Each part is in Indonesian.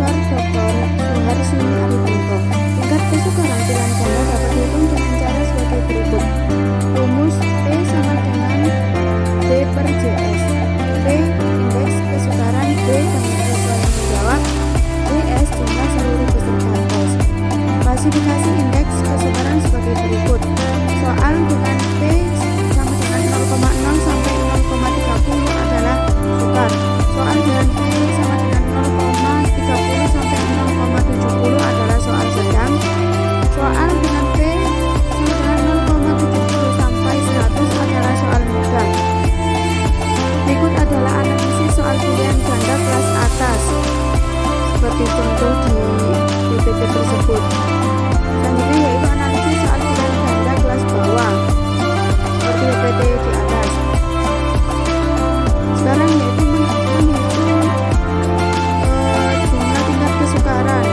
Profesor Dr. Suharsini Aritonto. Tingkat kesukaran pilihan ganda dapat dihitung dengan cara sebagai berikut. Rumus P sama dengan B per JS. P indeks kesukaran, B banyak siswa yang menjawab, JS jumlah seluruh peserta tes. Klasifikasi indeks kesukaran sebagai berikut. Soal dengan P sama dengan 0,0 sampai 0,30 adalah sukar. Soal dengan P sama dengan 0,30 sampai 0,70 adalah soal sedang. Soal dengan P sama dengan 0,70 sampai 100 adalah soal mudah. Berikut adalah analisis soal pilihan ganda kelas atas seperti contoh di PPT tersebut. Selanjutnya yaitu analisis soal pilihan ganda kelas bawah seperti PPT di atas. Sekarang yaitu menghitung jumlah tingkat kesukaran.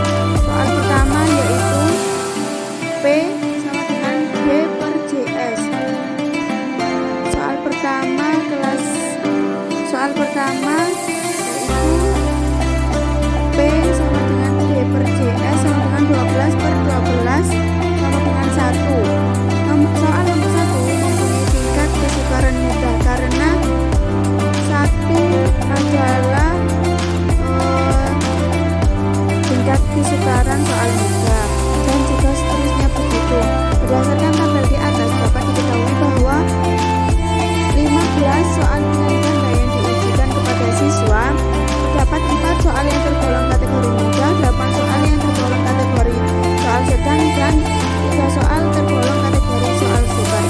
Soal pertama yaitu P sama dengan B per JS. Soal pertama yaitu P sama dengan B per JS sama dengan 12 per 12 sama dengan 1. Soal nomor 1 mempunyai tingkat kesukaran mudah karena 1 adalah tingkat kesukaran soal mudah dan juga seterusnya begitu. Berdasarkan tabel di atas dapat diketahui bahwa 15 soal pilihan ganda yang diujikan kepada siswa terdapat 4 soal yang tergolong kategori mudah, 8 soal yang tergolong kategori soal sedang, dan 3 soal tergolong kategori soal sukar.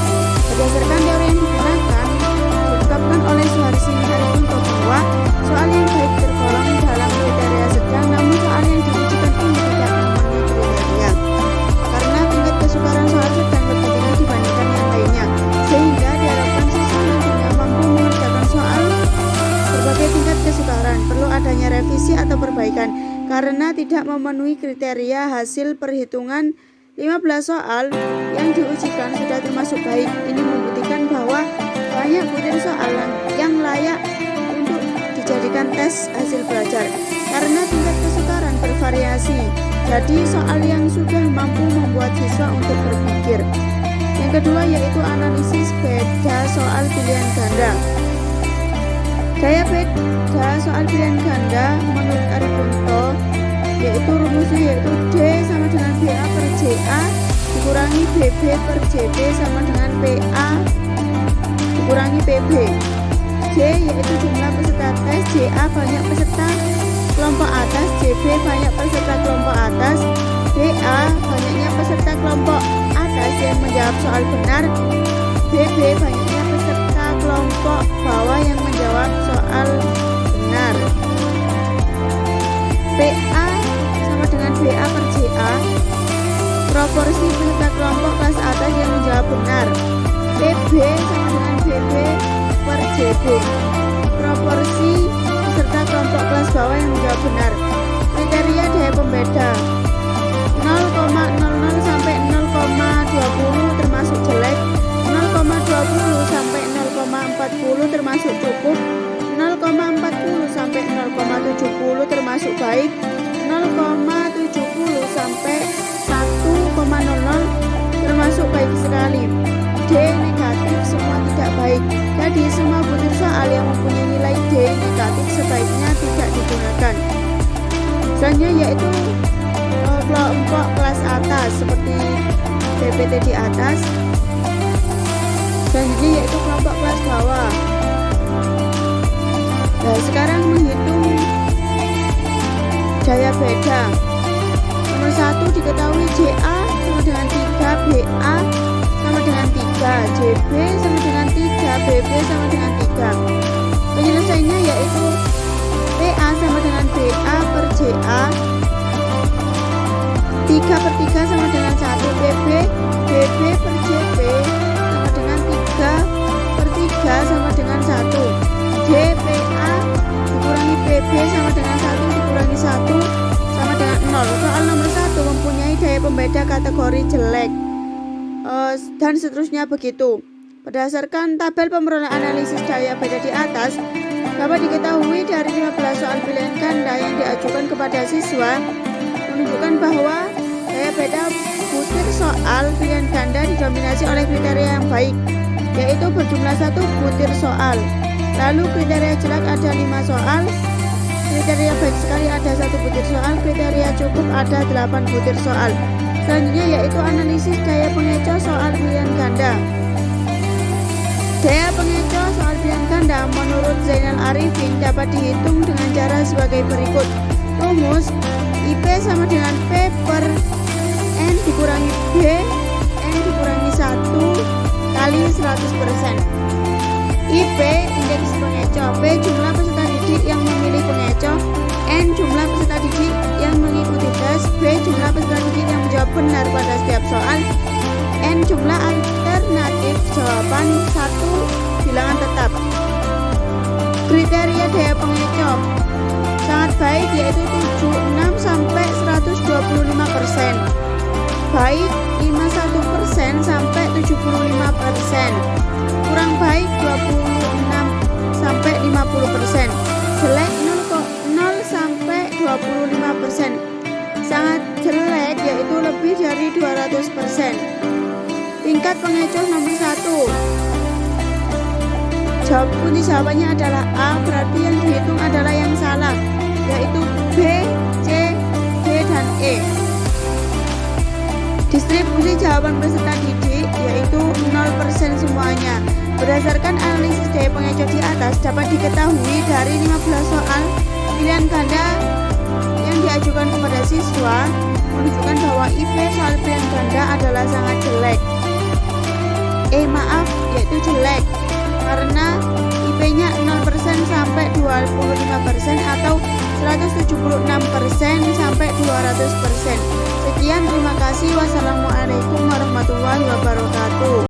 Berdasarkan teori yang digunakan, ditetapkan oleh Suharsini Aritonto bahwa soal yang baik tergolong dalam kriteria sedang, namun soal yang diujikan ini tidak memenuhi kriteria karena tingkat kesukaran soal sedang lebih tinggi dibandingkan yang lainnya, sehingga diharapkan siswa nantinya mampu mengerjakan soal berbagai tingkat kesukaran. Perlu adanya revisi atau perbaikan karena tidak memenuhi kriteria. Hasil perhitungan 15 soal yang diujikan sudah termasuk baik. Ini membuktikan bahwa banyak butir soal yang layak untuk dijadikan tes hasil belajar karena tingkat kesukaran bervariasi. Jadi soal yang sudah mampu membuat siswa untuk berpikir. Yang kedua yaitu analisis beda soal pilihan ganda. Gaya beda soal pilihan ganda menurut Aritonto yaitu rumusnya yaitu D sama dengan BA per JA dikurangi BB per JB sama dengan PA dikurangi PB. J yaitu jumlah peserta tes, JA banyak peserta kelompok atas, JB banyak peserta kelompok atas, BA banyaknya peserta kelompok atas yang menjawab soal benar, BB banyaknya peserta kelompok bawah yang menjawab soal benar. PA sama dengan BA per JA proporsi peserta kelompok kelas atas yang menjawab benar. PB sama dengan BB per JB proporsi peserta kelompok kelas bawah yang menjawab benar. Kriteria daya pembeda 0,00 sampai 0,20 termasuk jelek, 0,20 sampai 0,40 termasuk cukup, 0,40 sampai 0,70 termasuk baik, 0,70 sampai 1,00 termasuk baik sekali. D negatif, semua tidak baik. Jadi semua butir soal yang mempunyai nilai D negatif sebaiknya tidak digunakan. Selanjutnya yaitu kelompok kelas atas seperti PPT di atas. Selanjutnya yaitu kelompok kelas bawah. Nah, sekarang menghitung daya beda. Nomor 1 diketahui JA sama dengan 3, BA sama dengan 3, JB sama dengan 3, BB sama dengan 3. Penyelesaiannya yaitu PA sama dengan BA per JA, 3 per 3 sama dengan 1, BB per JB sama dengan 3 per 3 sama dengan 1, JPA dikurangi PB sama dengan 1 dikurangi 1 sama dengan 0. Soal nomor 1 mempunyai daya pembeda kategori jelek dan seterusnya begitu. Berdasarkan tabel pemerolehan analisis daya beda di atas, Dapat diketahui dari 15 soal pilihan ganda yang diajukan kepada siswa menunjukkan bahwa daya beda butir soal pilihan ganda didominasi oleh kriteria yang baik, yaitu berjumlah 1 butir soal. Lalu kriteria jelek ada 5 soal, kriteria baik sekali ada 1 butir soal, kriteria cukup ada 8 butir soal. Selanjutnya yaitu analisis daya pengecoh soal pilihan ganda. Daya pengecoh soal pilihan ganda menurut Zainal Arifin dapat dihitung dengan cara sebagai berikut. Rumus IP sama dengan P per N dikurangi B, N dikurangi 1 kali 100%. IP indeks pengecoh, P jumlah peserta didik yang memilih pengecoh, N jumlah peserta didik yang mengikuti tes, B jumlah peserta didik yang menjawab benar pada setiap soal, N jumlah alternatif jawaban 1 bilangan tetap. Kriteria daya pengecoh sangat baik yaitu 76 sampai 125%, baik 51% sampai 75%, kurang baik 26 sampai 50%, jelek 0 sampai 25%, sangat jelek yaitu lebih dari 200%. Tingkat pengecoh nomor 1. Kunci jawabannya adalah A, berarti yang dihitung adalah yang salah, yaitu B, C, D, dan E. Distribusi jawaban peserta didik yaitu 0% semuanya. Berdasarkan analisis daya pengecoh di atas dapat diketahui dari 15 soal pilihan ganda yang diajukan kepada siswa menunjukkan bahwa IP soal pilihan ganda adalah sangat jelek. Yaitu jelek karena IP-nya 0% sampai 25% atau 176% sampai 200%. Sekian, terima kasih. Wassalamualaikum warahmatullahi wabarakatuh.